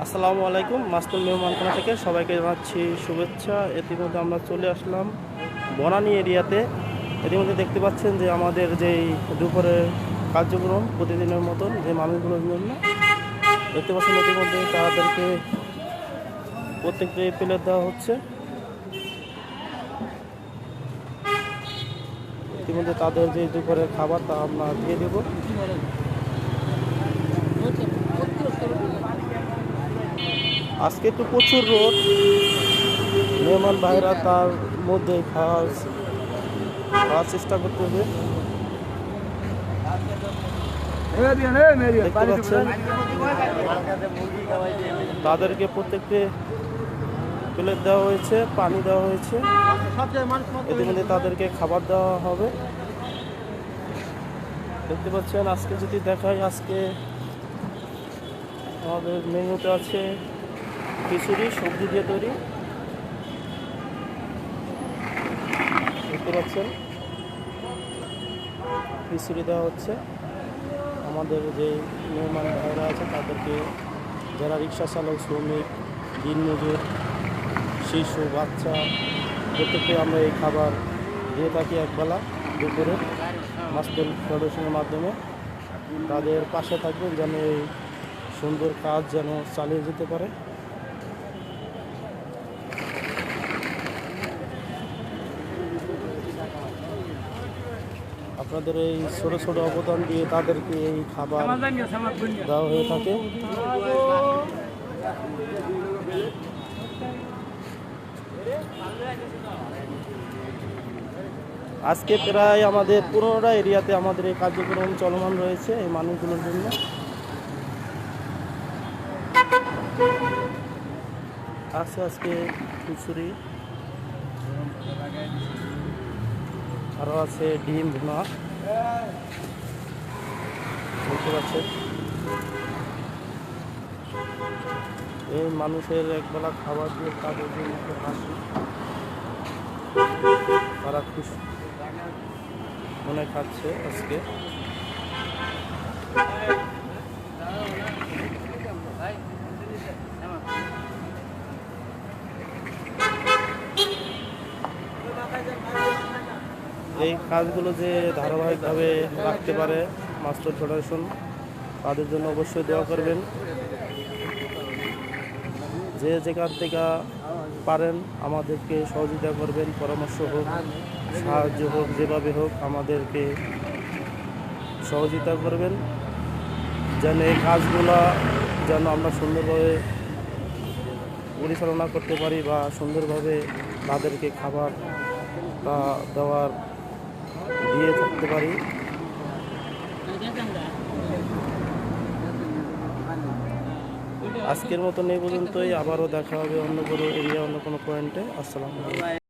আসসালামু আলাইকুম। মাস্তুল মেহমানখানা থেকে সবাইকে জানাচ্ছি শুভেচ্ছা। ইতিমধ্যে আমরা চলে আসলাম বনানী এরিয়াতে। ইতিমধ্যে দেখতে পাচ্ছেন যে আমাদের যেই দুপুরের কার্যক্রম প্রতিদিনের মতন যে মানুষগুলোর জন্য দেখতে পাচ্ছেন, ইতিমধ্যে তাদেরকে প্রত্যেককে প্লেট দেওয়া হচ্ছে। ইতিমধ্যে তাদের যে দুপুরের খাবার তা আমরা দিয়ে দেব। আজকে তো প্রচুর রোদ, মেহমান ভাইরা তার মধ্যে খাওয়ার চেষ্টা করতে হবে। দেখতে পাচ্ছেন তাদেরকে প্রত্যেককে প্লেট দেওয়া হয়েছে, পানি দেওয়া হয়েছে। ইতিমধ্যে তাদেরকে খাবার দেওয়া হবে। দেখতে পাচ্ছেন, আজকে যদি দেখাই, আজকে আমাদের মেনুতে আছে খিচুড়ি, সবজি দিয়ে তৈরি। দেখতে পাচ্ছেন খিচুড়ি দেওয়া হচ্ছে। আমাদের যে মেহমান ভাইরা আছে তাদেরকে, যারা রিক্সা চালক, শ্রমিক, দিনমজুর, শিশু, বাচ্চা, প্রত্যেককে আমরা এই খাবার দিয়ে থাকি একবেলা দুপুরে মাস্তুল ফাউন্ডেশনের মাধ্যমে। তাদের পাশে থাকবেন যেন এই সুন্দর কাজ যেন চালিয়ে যেতে পারে। আপনাদের এই ছোট ছোট অবদান দিয়ে তাদেরকে এই খাবার দেওয়া হয়ে থাকে। আজকে প্রায় আমাদের 15টা এরিয়াতে আমাদের এই কার্যক্রম চলমান রয়েছে এই মানুষগুলোর জন্য। আজকে খিচুড়ি, আরও আছে ডিম ভুনা। দেখতে পাচ্ছেন এই মানুষের একবেলা খাবার দিয়ে তাদের জন্য হাসি, তারা খুশি মনে খাচ্ছে আজকে। এই কাজগুলো যে ধারাবাহিকভাবে রাখতে পারে মাস্তুল ফাউন্ডেশন, তাদের জন্য অবশ্যই দোয়া করবেন। যে যেখান থেকে পারেন আমাদেরকে সহযোগিতা করবেন, পরামর্শ হোক, সাহায্য হোক, যেভাবে হোক আমাদেরকে সহযোগিতা করবেন, যেন এই কাজগুলো যেন আমরা সুন্দরভাবে পরিচালনা করতে পারি বা সুন্দরভাবে তাদেরকে খাবার দেওয়ার দিয়ে থাকতে পারি। আজকের মতন এই পর্যন্তই। আবারও দেখা হবে অন্য কোনো এরিয়া, অন্য কোনো পয়েন্টে। আসসালামু আলাইকুম।